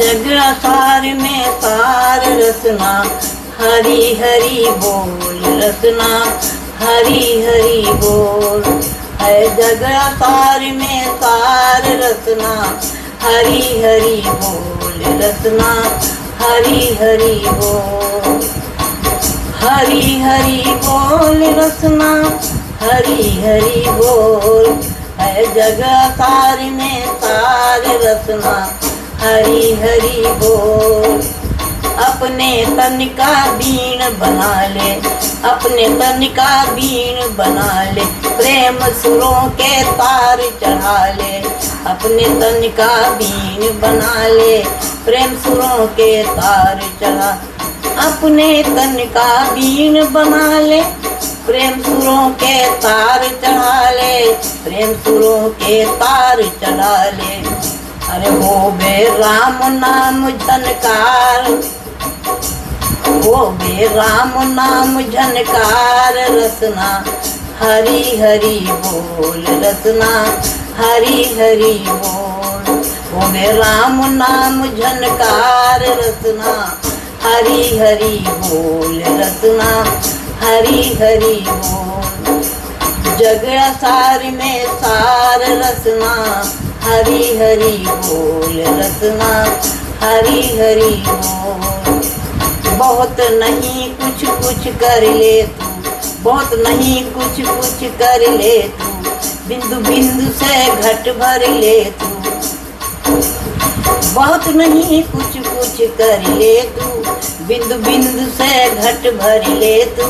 जग सार में सार रसना, हरी हरी बोल रसना, हरी हरी बोल। है जग सार में सार रसना, हरी हरी बोल रसना, हरी हरी बोल। हरी हरी बोल रसना, हरी हरी बोल। है जग सार में सार रसना, हरी हरी बोल। अपने तन का बीन बना ले, अपने तन का बीन बना ले, प्रेम सुरों के तार चढ़ा ले। अपने तन का बीन बना ले, प्रेम सुरों के तार चढ़ा। अपने तन का बीन बना ले, प्रेम सुरों के तार चढ़ा ले, प्रेम सुरों के तार चढ़ा ले। अरे हो बे राम नाम झनकार, हो बे राम नाम झनकार रसना, हरी हरी बोल रसना, हरी हरी बोल। हो बे राम नाम झनकार रसना, हरी हरी बोल रसना, हरी हरी बोल। जग सार में सार रसना, हरी हरी बोल रसना, हरी हरी बोल। बहुत नहीं कुछ कुछ कर ले तू, बहुत नहीं कुछ कुछ कर ले तू, बिंदु बिंदु से घट भर ले तू। बहुत नहीं कुछ कुछ कर ले तू, बिंदु बिंदु से घट भर ले तू।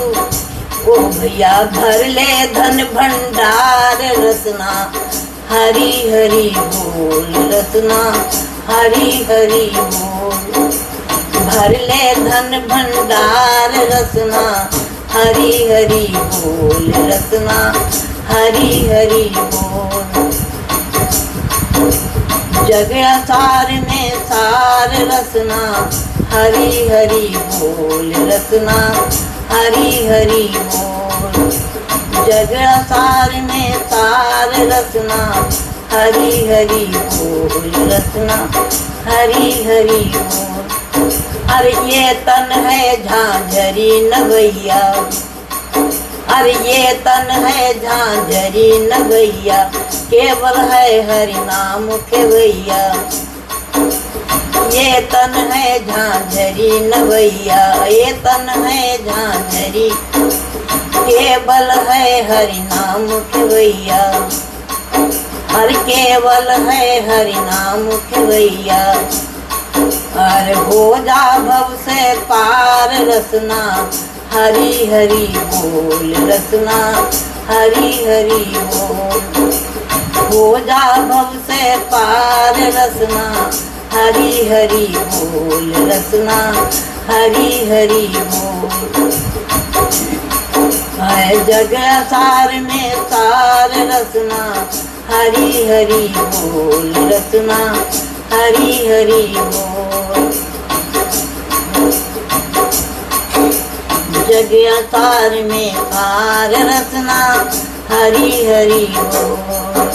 ओ भैया भर ले धन भंडार रसना, हरी हरी बोल रसना, हरी हरी बोल। भर ले धन भंडार रसना, हरी हरी बोल रसना, हरी हरी बोल। जग सार में सार रसना, हरी हरी बोल रसना, हरी हरी बोल। जग सार में सार रसना, हरी हरी बोल रसना, हरी हरी बोल। अरे ये तन है झांझरी नवैया, अरे ये तन है झांझरी नवैया, केवल है हरि नाम खेवैया। ये तन है झांझरी नवैया, ये तन है झांझरी, केवल है हरि नाम खेवैया। हर केवल है हरि नाम खेवैया। अरे हो जा भव से पार रसना, हरी हरी बोल रसना, हरी हरी बोल। हो जा भव से पार रसना, हरी हरी बोल रसना, हरी हरी बोल। है जग सार में सार रसना, हरी हरी बोल रसना, हरी हरी बोल। जग सार में सार रसना, हरी हरी बोल।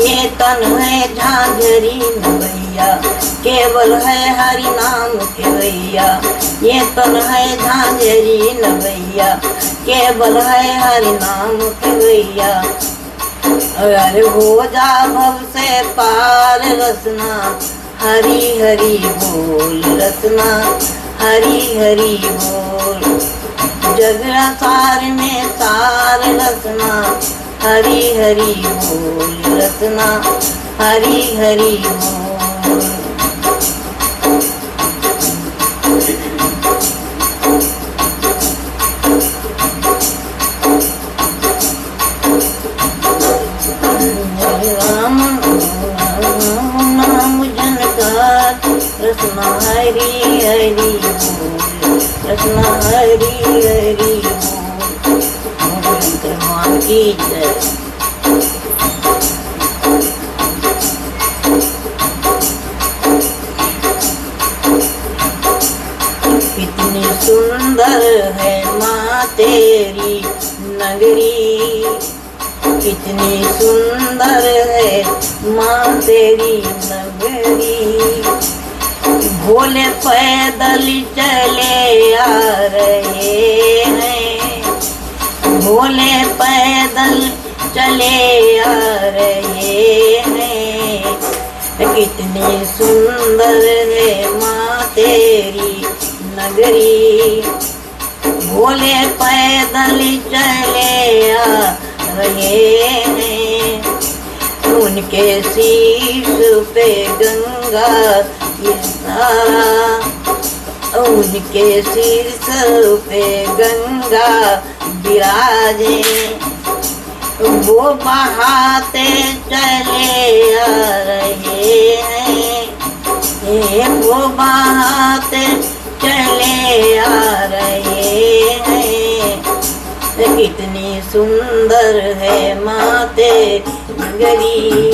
ये तन है झांझरी नवैया, केवल है हरि नाम खेवैया। ये तन है झांझरी नवैया, केवल है हरि नाम खेवैया। अरे हो जा भव से पार रसना, हरी हरी बोल रसना, हरी हरी बोल। जग सार में सार रसना, हरी हरी बोल रसना, हरी हरी बोल। राम नाम जनकार रसना, हरी हरी बोल रसना, हरी हरी बोल। भगवान की जय। सुंदर है माँ तेरी नगरी, कितनी सुंदर है माँ तेरी नगरी। भोले पैदल चले आ रहे हैं, भोले पैदल चले आ रहे हैं। कितनी सुंदर है माँ तेरी नगरी, भोले पैदल चले आ रहे हैं। उनके शीश पे गंगा किनारा, उनके शीर्ष पे गंगा विराजे। वो बहाते चले आ रहे हैं, वो बहाते चले आ रहे हैं। कितनी सुंदर है माँ तेरी नगरी,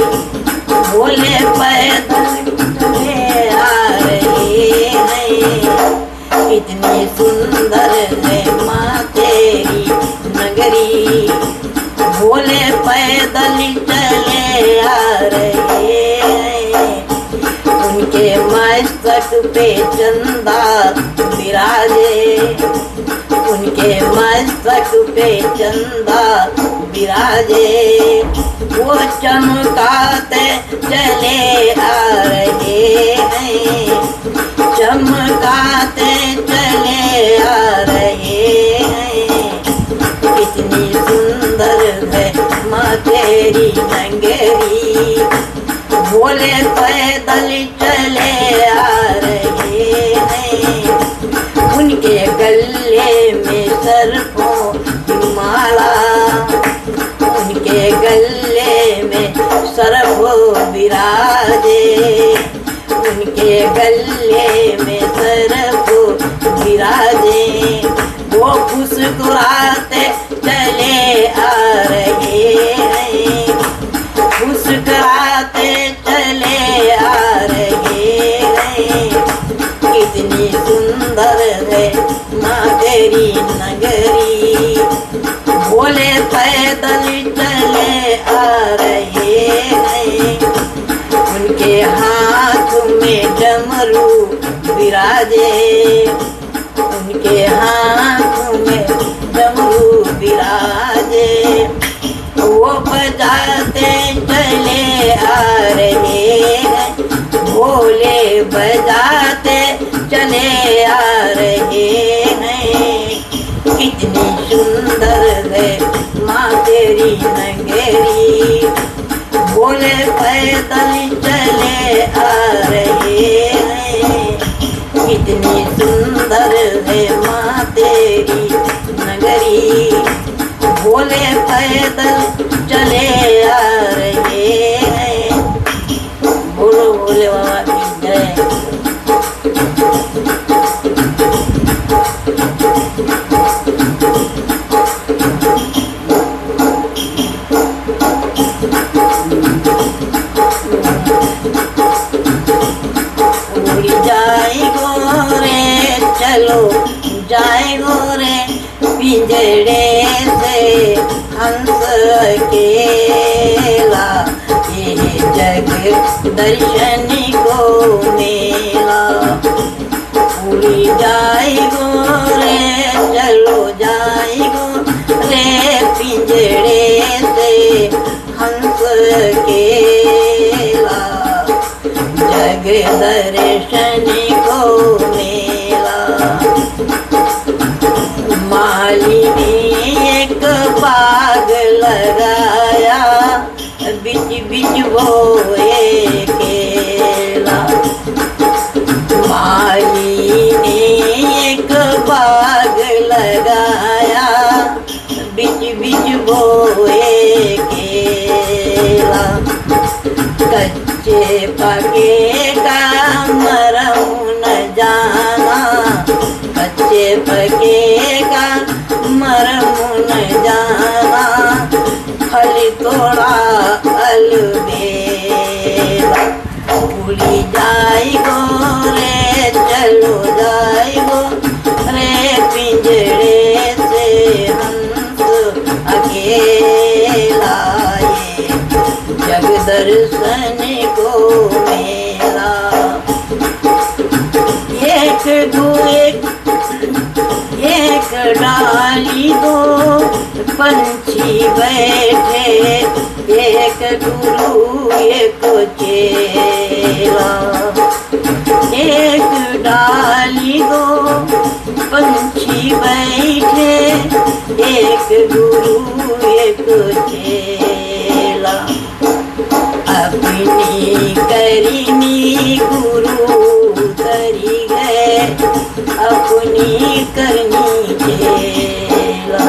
भोले पैदल चले आ रहे हैं। कितनी सुंदर है माँ तेरी नगरी, भोले पैदल चले आ रहे हैं। उनके मस्तक पे चंदा विराजे, उनके मस्तक पे चंदा विराजे। वो चमकाते चले आ रहे हैं, चमकाते चले आ रहे हैं। कितनी सुंदर है माँ तेरी नगरी, भोले पैदल चले आ रहे हैं। उनके गले में सर्पों की माला, उनके गले में सर्प विराजे, उनके गले में सर्प विराजे। वो मुस्कुराते चले आ रहे हैं, मुस्कुराते चले आ रहे हैं। कितनी सुंदर है माँ तेरी नगरी, भोले पैदल चले आ रहे हैं। उनके हाथ में डमरू विराजे, उनके हाथ में डमरू विराजे। वो बजाते चले आ रहे हैं, भोले बजाते चले आ रहे हैं। कितनी सुंदर है माँ तेरी नगरी, भोले पैदल चले आ रहे हैं। कितनी सुंदर है माँ तेरी नगरी, भोले पैदल चले आ रहे हैं। बोलो भोले बाबा की जय। जाए गोरे चलो जाए गोरे पिंजड़े से हंस अकेला, ये जग दर्शन को मेला। उड़ी जाए गोरे चलो जाए गोरे पिंजड़े से हंस अकेला, जग दर्शन को मेला। माली ने एक बाग लगाया, बिच बिच बोए केला। माली ने एक बाग लगाया, बिच बिच बोए केला। कच्चे पके का मरम न जाना, कच्चे पके का मरम न जाना। फल तोड़ा अलबेला, उड़ी जाए गो रे चलो जाए गो रे दर्शन को मेरा। एक डाली दो पंछी बैठे, एक गुरु एक चेला। एक डाली दो पंछी बैठे, एक गुरु एक चेला। अपनी करनी गुरु तरी गए, अपनी करनी चेला।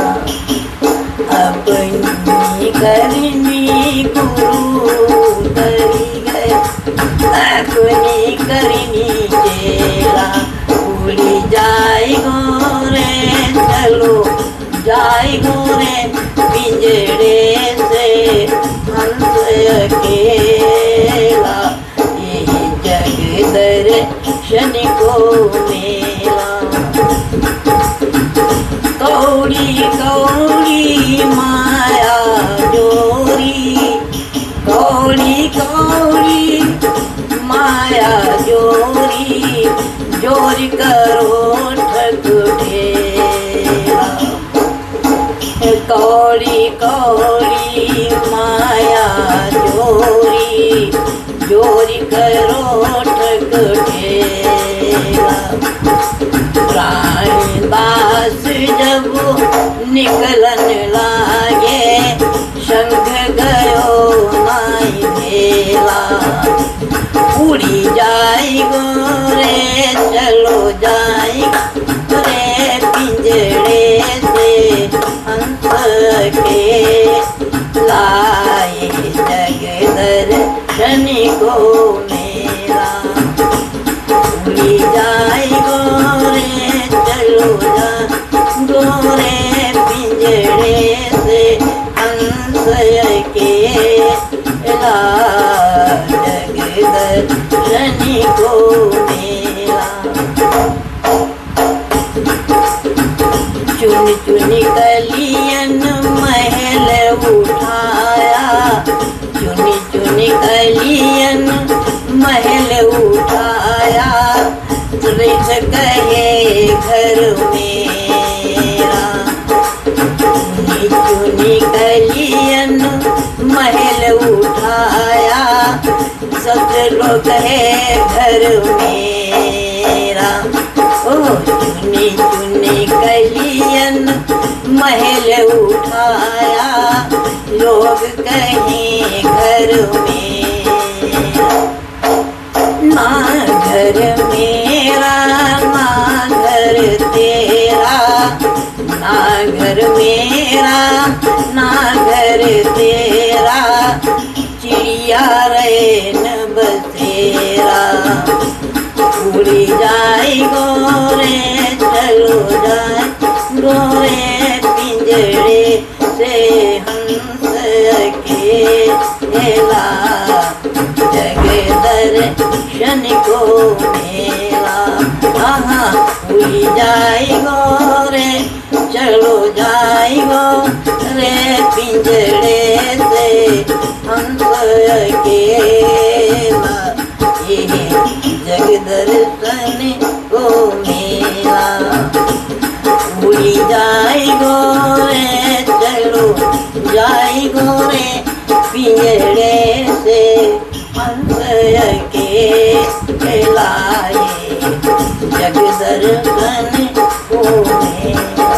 अपनी करनी गुरु तरी गए, अपनी करनी चेला। उड़ी जाए गोरे चलो जाए गोरे, पिंजड़े से हंस अकेला। यही जग दर्शन को मेला। कौड़ी कौड़ी माया जोरी, कौड़ी कौड़ी माया जोरी, जोरी करो ठग ढेरा। कौड़ी कौड़ी माया जोरी, जोरी करो ठग ढेरा। प्राणदास जब निकलन लागे, शंख गयो नाई भेला। उड़ी जाई गोरे चलो जाई गोरे, पिंजड़े से हंस के लाए जग दर्शन को मेरा। उड़ी जाई गोरे चलो जा गोरे, पिंजड़े से हंस के लाए जग दर्शन को मेरा। चुन चुन कलियन महल उठाया, चुन चुन कलियन महल उठाया। रिस कहे घर मेरा, चुनी चुनी कलियन महल उठाया। सब लोग है घर मेरा। ओ चुनी चुनी कलियन महल उठाया, लोग कहें घर मेरा। ना घर मेरा ना घर तेरा, ना घर मेरा ना घर तेरा। चिड़िया रैन बसेरा। उड़ी जाए गोरे चलो जाए गोरे, पिंजड़े से हंस अकेला। जग दर्शन को मेला। हाँ उड़ी जाए गोरे चलो जाए गोरे, पिंजड़े से हंस अकेला। ये जग दर्शन को मेला। उड़ी जाए गोरे चलो जाए गोरे, पिंजड़े से हंस अकेला। जग दर्शन को मेला।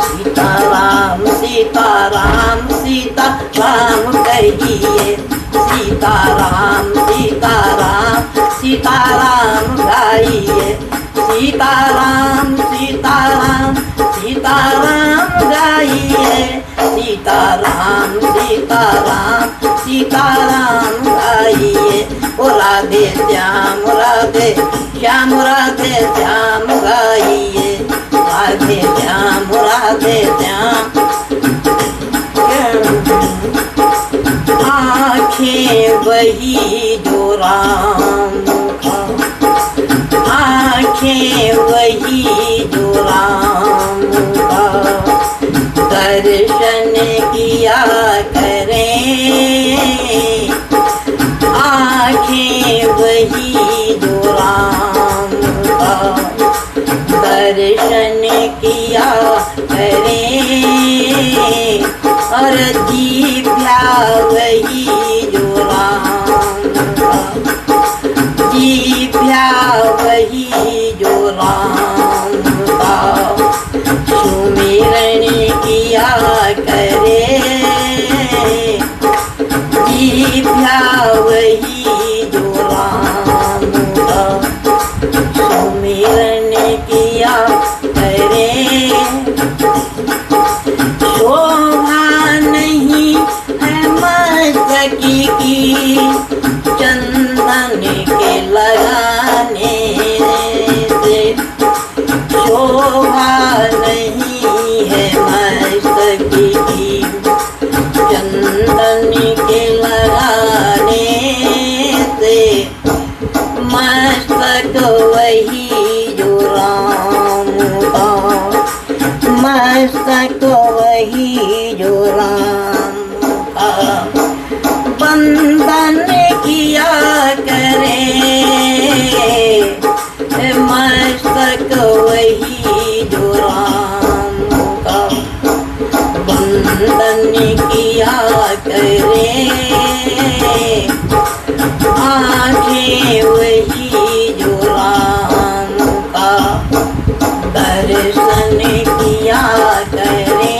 सीताराम सीताराम सीताराम कहिए, सीताराम सीताराम सीताराम गाइए। सीताराम सीताराम सीताराम गाइए। सीताराम सीताराम सीताराम गाइए। ओ राधे श्याम राधे श्याम राधे श्याम गाइए। राधे श्याम राधे श्याम। आँखें वही जो राम का, आँखें वही जो राम का। दर्शन किया करें दर्शन किया करे और जीभ्या वही जो राम का, जीभ्या वही जो राम का सुमिरन किया करे, जीभ्या वही जो राम का सुमिरन किया करे। शोभा नहीं है मस्तकी की चंदन के लगाने से, शोभा नहीं है मस्तकी की चंदन के लगाने से, मस्तक वही जो राम का, मस्तक वही जो राम का बंधन किया करे, मस्तक वही जो राम का बंधन किया करे, आंखें वही जो राम का दर्शन किया करे।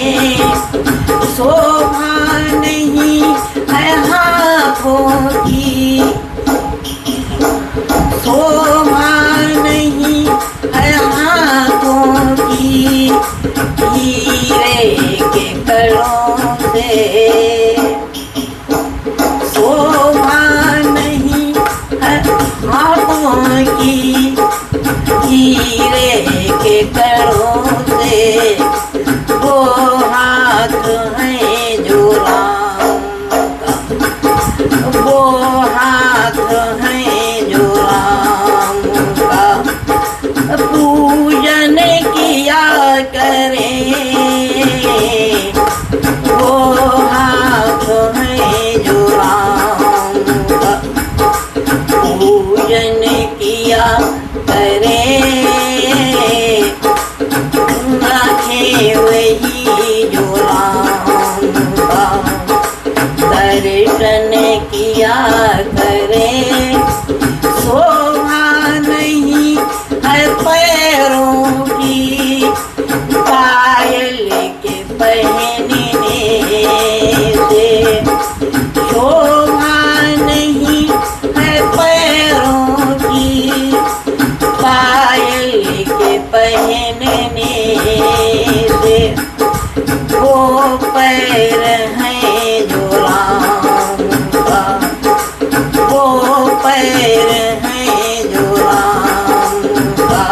शोभा नहीं है हाथों की, शोभा नहीं है हाथों की हीरे के कड़ों से, शोभा नहीं है हाथों की हीरे के कड़ों से, वो हाथ है जो राम का, वो हाथ है जो राम का पूजन किया करे, वो हाथ है जो राम का पूजन किया करे, आंखें वही जो राम का दर्शन किया करे। शोभा नहीं है पैरों की पायल के पहनने से, शोभा नहीं है पैरों की पायल के पहनने से, वो पैर है जो राम का, वो पैर है जो राम का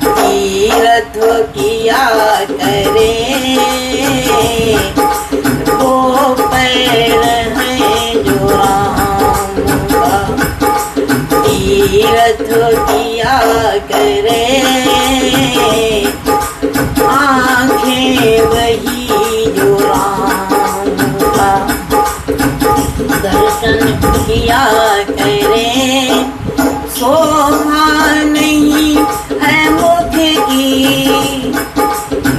तीर्थ किया करे, वो पैर है जो राम का तीर्थ किया करे, आंखें वही जो राम का दर्शन किया करे। शोभा नहीं है मुख की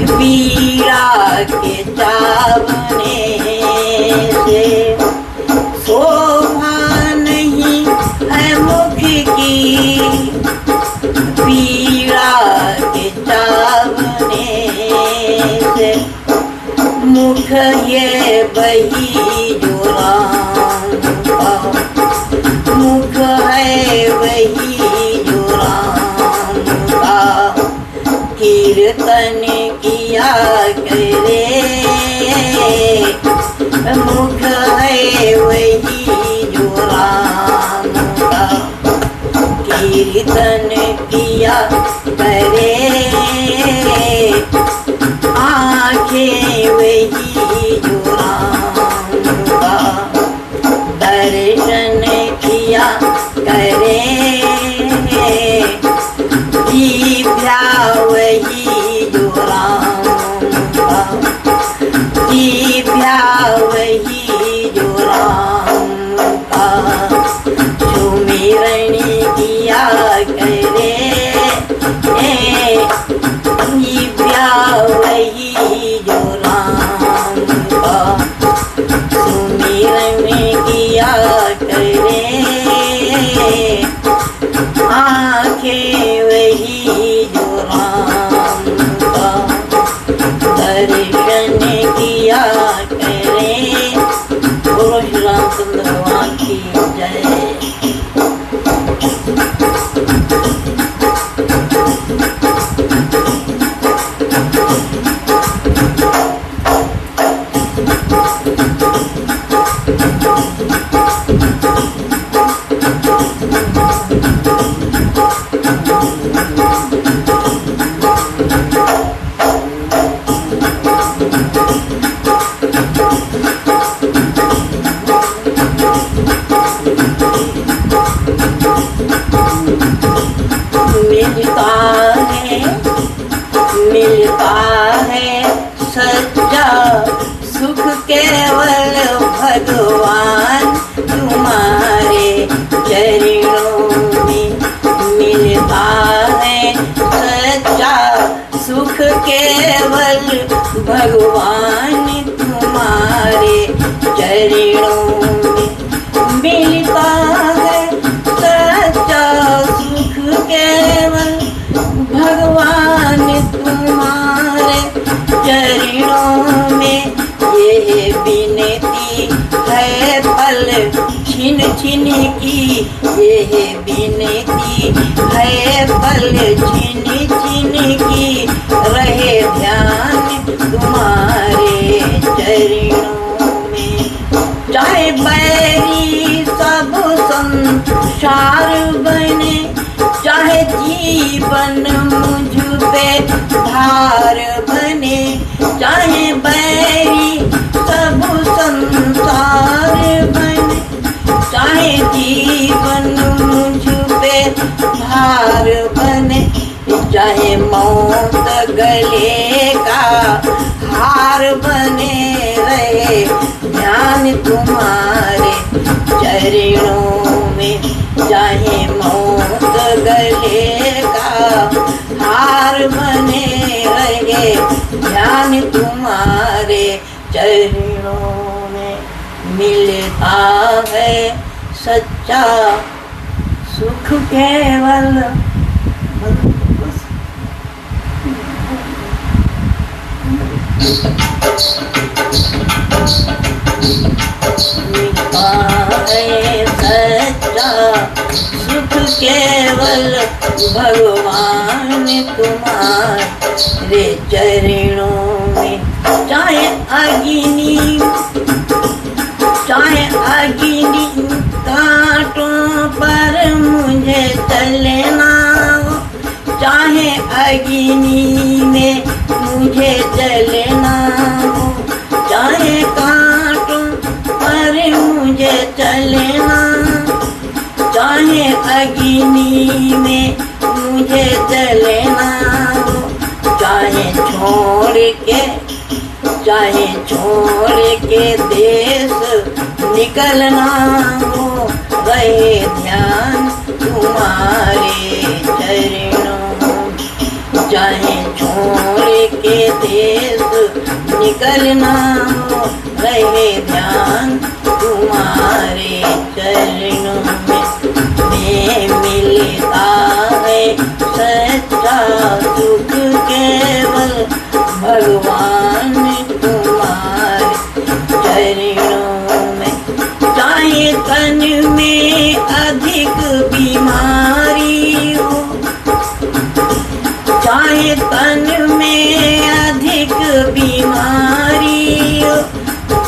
पीड़ा के चावने से, शोभा नहीं है मुख की पीड़ा के चावने से, मुख ये वही जो राम का, मुख है वही जो राम का कीर्तन किया करे, मुख है वही जो राम का कीर्तन किया करे, आंखें वही जो राम का दर्शन किया करे, जीभ्या वही जो राम का, जीभ्या वही जो राम का सुमिरन किया करे, मिलता है सच्चा सुख केवल भगवान तुम्हारे चरणों में। मिलता है सच्चा सुख केवल भगवान तुम्हारे चरणों में। मिलता है सच्चा सुख केवल भगवान तुम्हारे चरणों में। ये विनती है पल छिन छिन की, ये विनती है पल छिन छिन की, रहे ध्यान तुम्हारे चरणों में। चाहे बैरी सब संसार बने, चाहे जीवन मुझ पे भार बने, चाहे बैरी सब संसार बने, चाहे जीवन मुझ पे भार बने, चाहे मौत गले का हार बने, रहे ध्यान तुम्हारे चरणों में। चाहे मौत गले का हार बने, रहे ध्यान तुम्हारे चरणों में। मिलता है सच्चा सुख केवल मिलता है सच्चा सुख केवल भगवान तुम्हारे चरणों में। चाहे अग्नि कांटों पर मुझे चलना हो, चाहे अग्नि में मुझे जलना हो, चाहे कांटों पर मुझे चलना, चाहे अग्नि में मुझे जलना हो, चाहे छोड़ के देश निकलना हो, रहे ध्यान तुम्हारे चरणों। चाहे छोड़ के देश निकलना हो, रहे ध्यान तुम्हारे चरणों में। मिलता है सच्चा सुख केवल भगवान तुम्हारे चरणों में। चाहे तन में अधिक बीमारी हो, चाहे तन में अधिक बीमारी हो,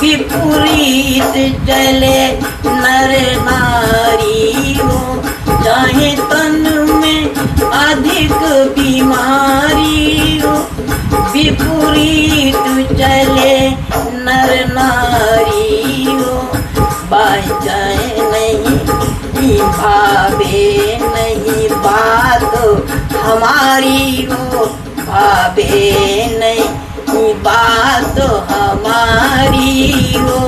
विपरीत चले नर नारी हो, चाहे तन में अधिक बीमारी हो, विपरीत चले नर नारी हो, बाँचे नहीं भावे नहीं बात हमारी हो, भावे नहीं बात हमारी हो,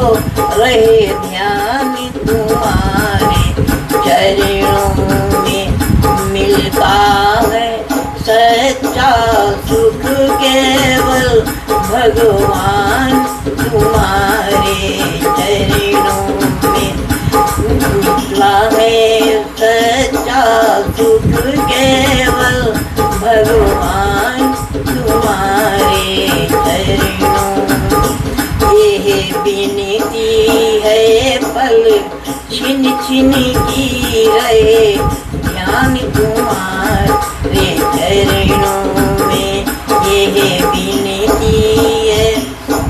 रहे ध्यान तुम्हारे चरणों में। मिलता है सच्चा सुख केवल भगवान तुम्हारे चरणों में। मिलता है सच्चा सुख केवल भगवान तुम्हारे चरणों में। ये विनती है पल छिन छिन की, रहे ध्यान तुम्हारे चरणों में। ये विनती है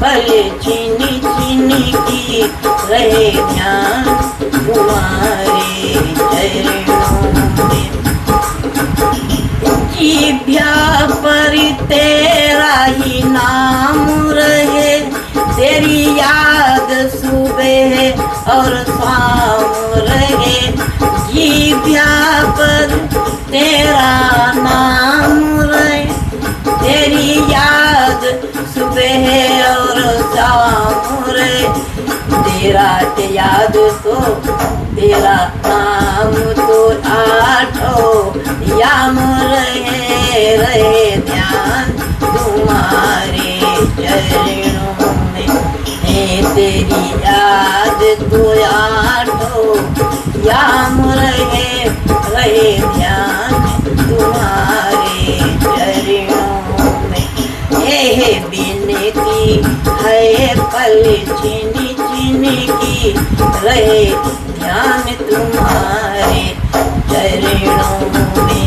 पल छिन छिन की, रहे ध्यान तुम्हारे चरणों में। जिभ्या पर तेरा ही नाम रहे, तेरी याद सुबह और शाम रहे। ब्याह पर तेरा नाम रहे, तेरी याद सुबह और शाम रहे, तेरा याद तो तेरा नाम तो आठों याम रहे, रहे ध्यान तुम्हारे चरणों में, तेरी याद तो आठों याम रहे, रहे ध्यान तुम्हारे चरणों में। ये बिनती है पल छिन छिन की, रहे ध्यान तुम्हारे चरणों में।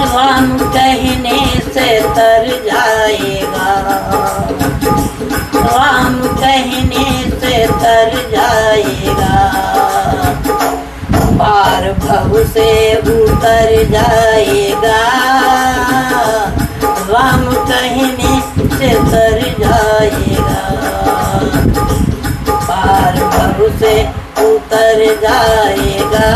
राम कहने से तर जाएगा, राम कहने से तर जाएगा, पार भव से उतर जाएगा, राम कहने से तर जाएगा, पार भव से उतर जाएगा।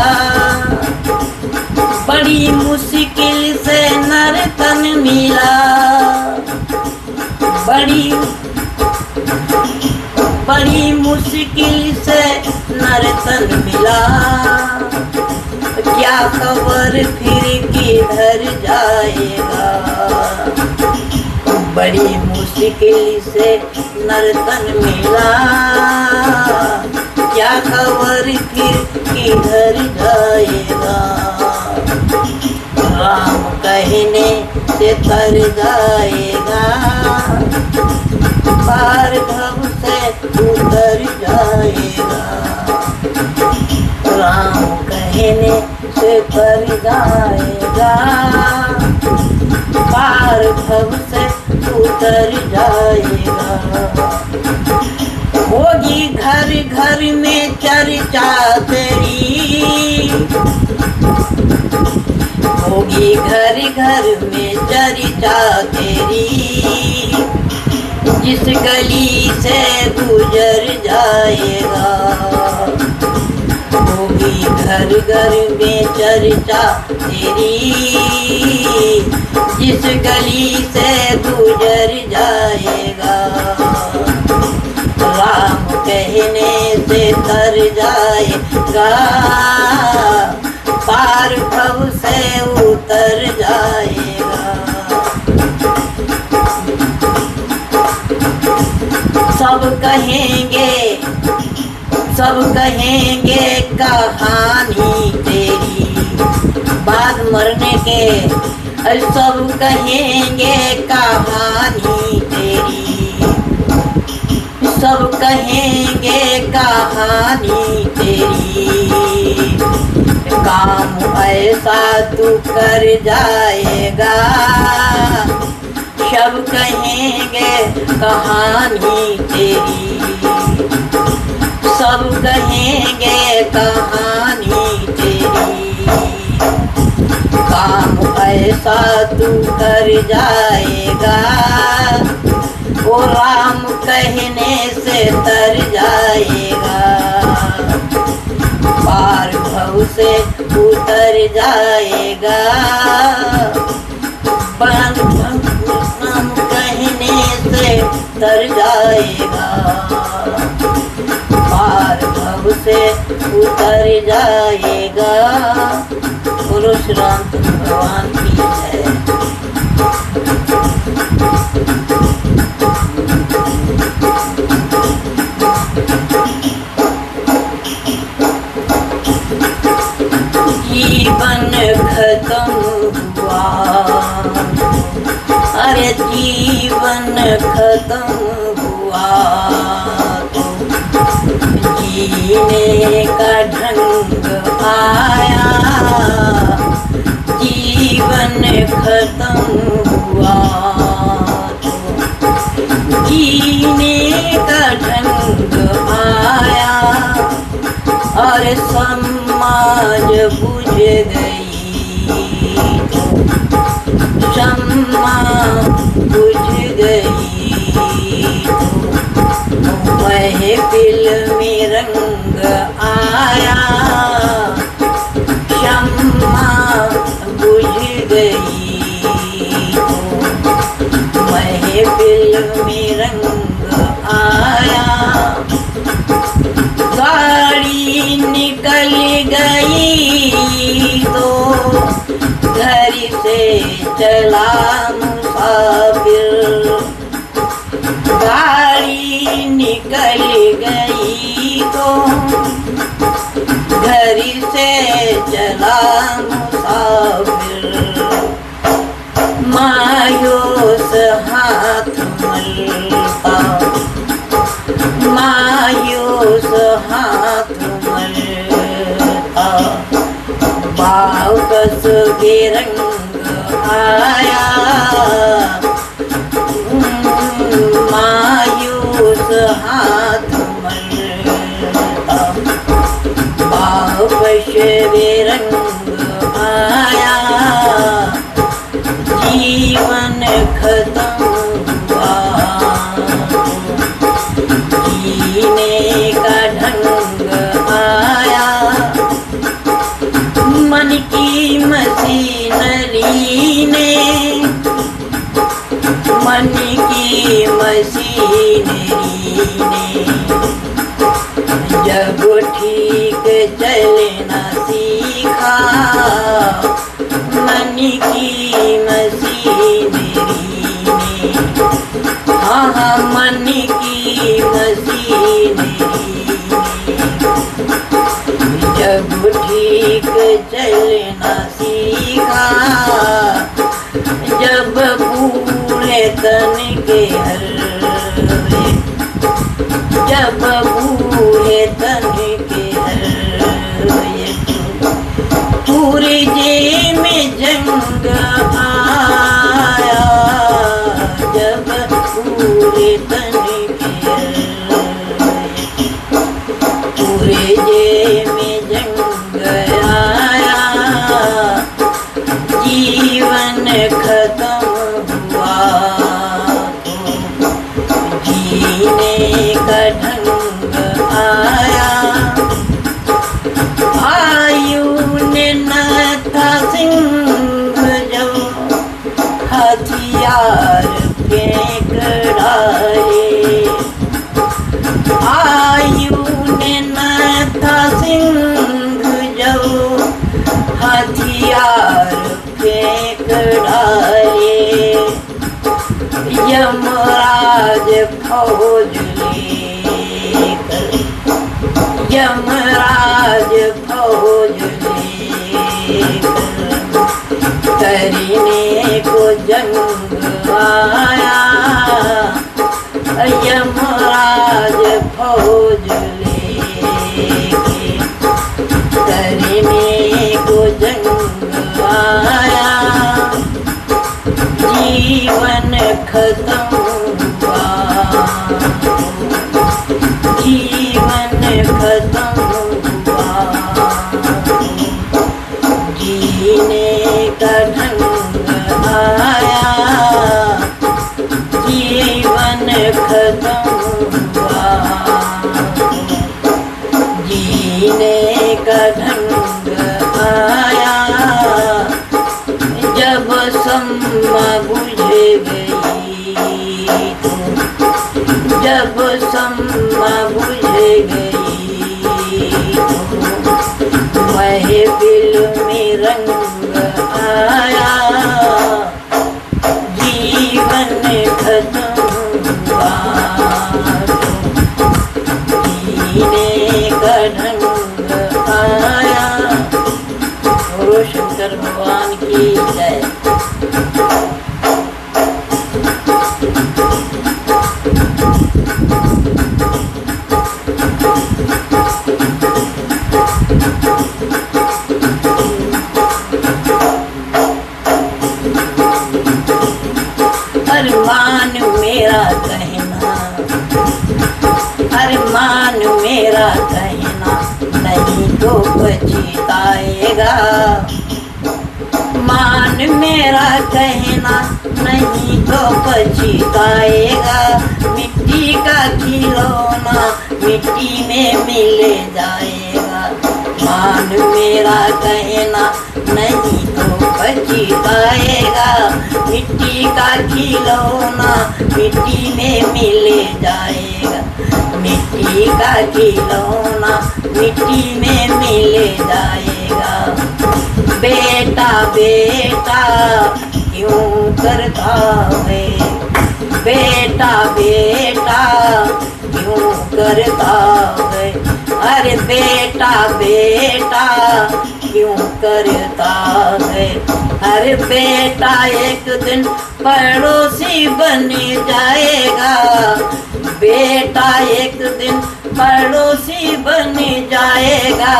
बड़ी मुश्किल से नर तन मिला, बड़ी मुश्किल से नर तन मिला, क्या खबर फिर किधर जाएगा, बड़ी मुश्किल से नर तन मिला, क्या खबर फिर किधर जाएगा, राम कहने से तर जाएगा, पार भव से उतर जाएगा, राम कहने से तर जाएगा, पार भव से उतर जाएगा। होगी घर घर में चर्चा तेरी, होगी घर घर में चर्चा तेरी, जिस गली से गुजर जाएगा, होगी घर घर में चर्चा तेरी, जिस गली से गुजर जाएगा, राम कहने से तर जाएगा, पार भव से उतर जाएगा। सब कहेंगे कहानी तेरी, बाद मरने के सब कहेंगे कहानी तेरी, सब कहेंगे कहानी तेरी, काम ऐसा तू कर जाएगा, सब कहेंगे कहानी तेरी, सब कहेंगे कहानी तेरी, काम ऐसा तू कर जाएगा, वो राम कहने से तर जाएगा, पार भव से उतर जाएगा, राम कहने से तर जाएगा, पार भव से उतर जाएगा। बोलो श्री रामचंद्र भगवान की जय। जीवन खत्म हुआ, अरे जीवन खत्म हुआ, तो जीने का ढंग आया, जीवन खत्म हुआ, तो जीने का ढंग आया, और समाज बुझ गई, महफिल में रंग आया, गाड़ी निकल गई तो घर से चला मुसाफिर। गाड़ी निकल गई तो घर से चला मुसाफिर। मायूस हाथ मलता, मायूस हाथ मलता, वापस बेरंग आया। मायूस हाथ मलता, वापस बेरंग आया। जीवन खत्म हुआ, जीने का ढंग आया। मन की मशीनरी ने, मन की मशीनरी ने जब ठीक चलना सीखा। मन की मशीनरी ने, हाँ मन की मशीनरी ने जब ठीक चलना सीखा। जब पूरे तन के हलवे, जब पूरे तन के हलवे, पूरे जे में जंग आया। जब पूरे तन के हलवे, पूरे जे में जंग आया। जीवन खत्म हुआ तो जीने का ढंग आया। आयु ने न था सिंह जो हथियार फेंक डाले। आयु ने न था सिंह जो हथियार फेंक डाले। यमराज फौज लेकर, यमराज फौज लेकर करने को जंग आया। यमराज फौज लेकर करने को जंग आया। जीवन खत्म हुआ, जीवन खत्म हुआ। जीने का ढंग आया। जीवन खत्म हुआ, जीने का ढंग आया। जब सम्मा बुझ गई तो, जब सम्मा बुझ गई तो महफिल में रंग आया। जीवन खत्म हुआ तो जीने का ढंग आया। गुरु शंकर भगवान की जय। अरमान मेरा कहना, अरमान मेरा कहना नहीं तो पछताएगा। मान मेरा कहना नहीं तो पछताएगा। मिट्टी का खिलौना मिट्टी में मिल जाएगा। मान मेरा कहना नहीं तो पछताएगा। मिट्टी का खिलौना मिट्टी में मिल जाएगा। मिट्टी का खिलौना मिट्टी में मिल जाएगा। बेटा बेटा क्यों करता है, बेटा बेटा क्यों करता है, अरे बेटा बेटा क्यों करता है। अरे बेटा एक दिन पड़ोसी बन जाएगा, बेटा एक दिन पड़ोसी बन जाएगा।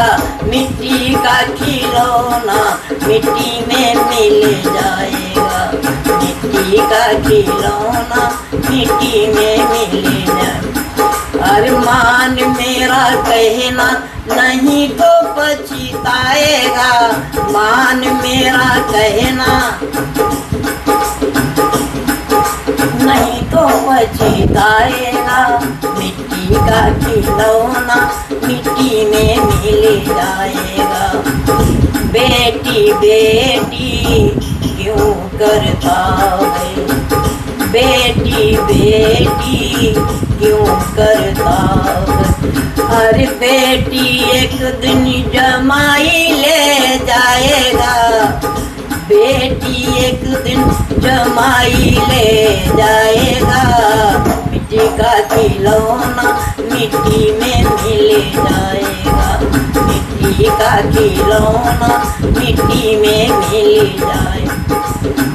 मिट्टी का खिलौना मिट्टी में मिल जाएगा। मिट्टी का खिलौना मिट्टी में मिल जाएगा। अरमान मेरा कहना नहीं तो पछताएगा, मान मेरा कहना नहीं तो पछताएगा। मिट्टी का खिलौना मिट्टी में मिल जाएगा। बेटी बेटी क्यों करता है, बेटी बेटी क्यों करता है। अरे बेटी एक दिन जमाई ले जाएगा, बेटी एक दिन जमाई ले जाएगा। मिट्टी का खिलौना मिट्टी में मिल जाएगा। मिट्टी का खिलौना मिट्टी में मिल जाएगा।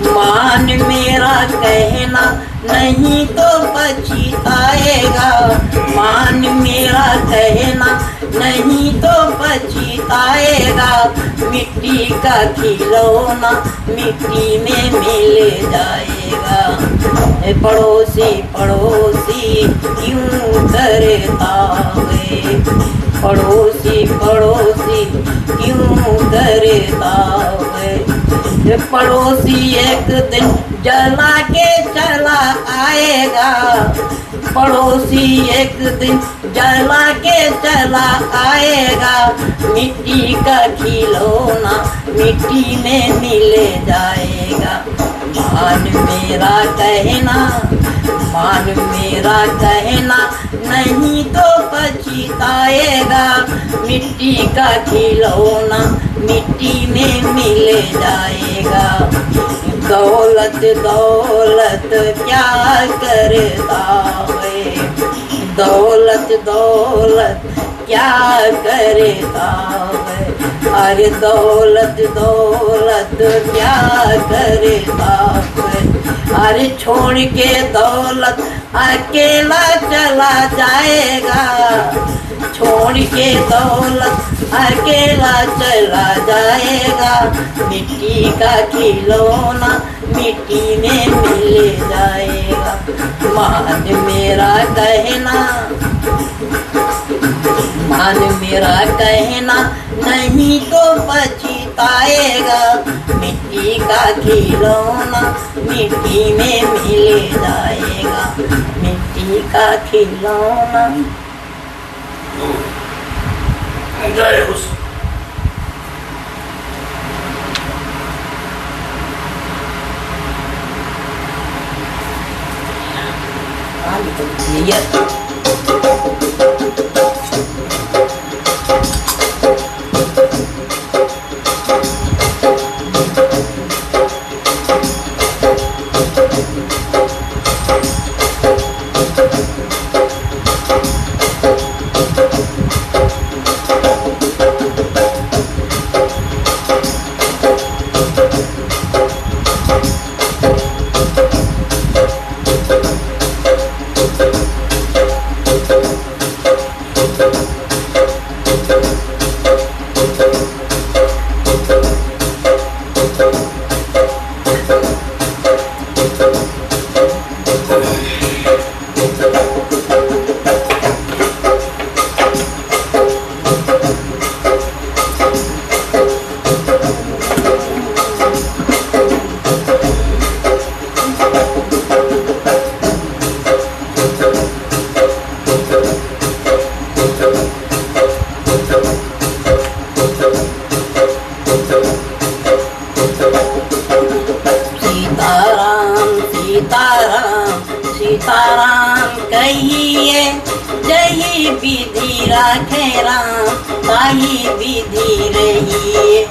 मान मेरा कहना नहीं तो पछताएगा, मान मेरा कहना नहीं तो पछताएगा। मिट्टी का खिलौना मिट्टी में मिल जाएगा। पड़ोसी पड़ोसी क्यों करता है, पड़ोसी पड़ोसी क्यों करता है। पड़ोसी एक दिन जला के चला आएगा, पड़ोसी एक दिन जला के चला आएगा। मिट्टी का खिलौना मिट्टी में मिल जाएगा। मान मेरा कहना, मान मेरा कहना नहीं तो पछताएगा। मिट्टी का खिलौना मिट्टी में मिल जाएगा। दौलत दौलत क्या करता है, दौलत दौलत क्या करता है। अरे दौलत दौलत क्या करता है। अरे छोड़ के दौलत अकेला चला जाएगा, छोड़ के दौलत अकेला चला जाएगा। मिट्टी का खिलौना मिट्टी में मिल जाएगा। मान मेरा कहना, मान मेरा कहना नहीं तो पछताएगा। मिट्टी का खिलौना मिट्टी में मिल जाएगा। मिट्टी का खिलौना सीताराम कहिए, जही विधि राखे राम, ताही विधि रहिए।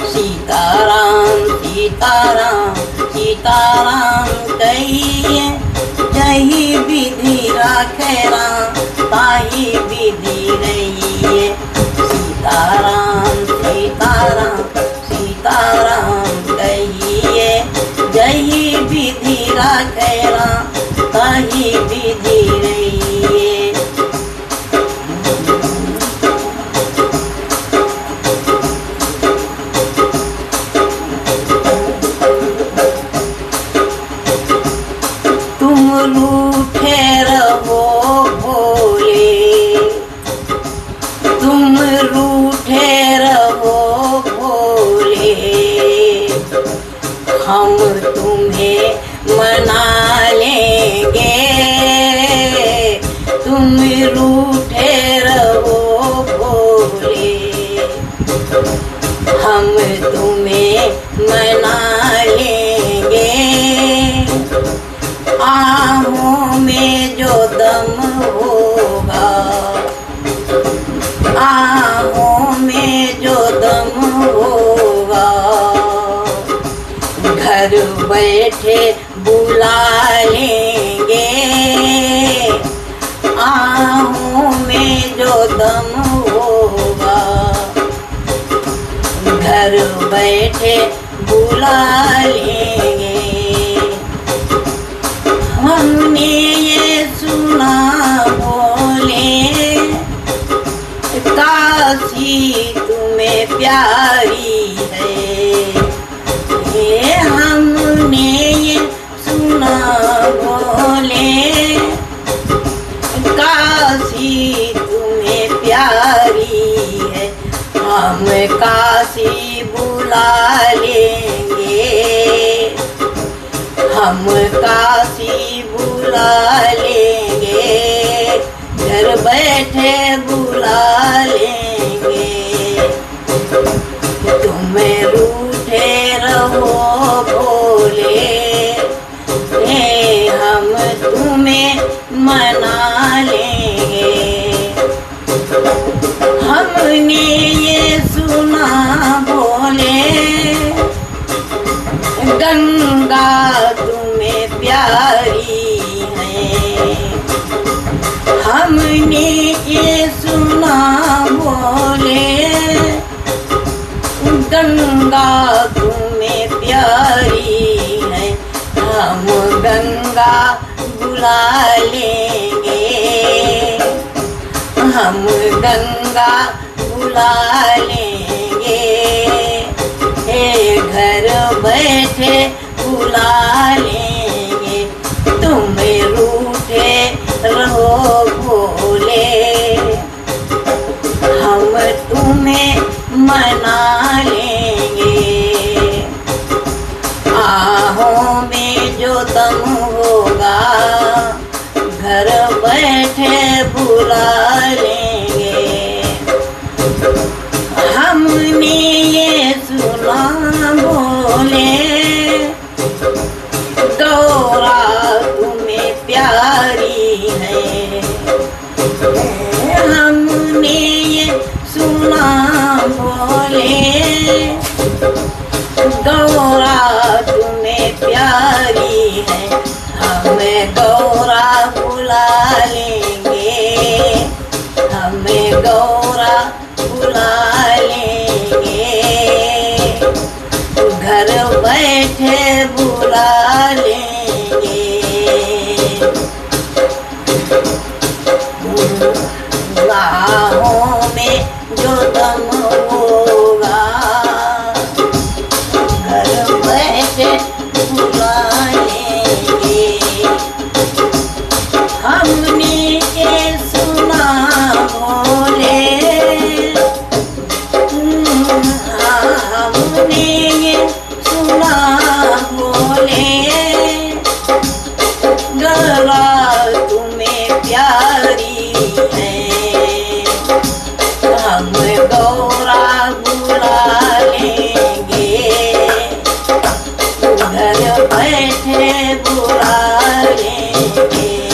सीताराम सीताराम सीताराम कहिए, जही विधि राखे राम, ताही विधि रहिए। सीताराम सीताराम सीताराम कहिए, जही विधि राखे राम, ताही विधि रहिए। तुम रूठे रहो भोले, तुम रूठे रहो भोले, हम तुम्हें मना लेंगे। तुम रूठे रहो भोले, हम तुम्हें मना लेंगे। आहों में जो दम होगा, आहों में जो दम होगा, घर बैठे बुला लेंगे। आहों में जो दम होगा, घर बैठे बुला लेंगे। हमने ये सुना बोले, काशी तुम्हें प्यारी है। ये हमने ये सुना बोले, काशी तुम्हें प्यारी है। हम काशी बुला लेंगे, हम काशी बुला लेंगे। घर बैठे बुला लेंगे। तुम रूठे रहो भोले, हम तुम्हें मना लेंगे। हमने ये सुना बोले, गंगा तुम्हें प्यारी है। हमने ये सुना बोले, गंगा तुम्हें प्यारी है। हम गंगा बुला लेंगे, हम गंगा बुला लेंगे। घर बैठे बुला लेंगे। तुम रूठे रहो भोले, हम तुम्हें मना लेंगे। आहों में जो दम होगा, घर बैठे बुला लेंगे। हमने ये सुना बोले, गौरा तुम्हें प्यारी है। हमने ये सुना बोले, गौरा तुम्हें प्यारी है। हमें गौरा बुला लेंगे, हमें गौरा बुला लेंगे। घर बैठे बुला लेंगे। राहों में जो दम होगा, घर बैठे बुला लेंगे। हमने ये सुना बोले, हमने ये सुना बोले, गौरा तुम्हें प्यारी है। हम गौरा बुला लेंगे, घर बैठे बुला लेंगे।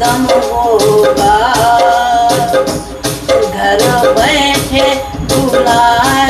दम होगा। घर बैठे बुलाए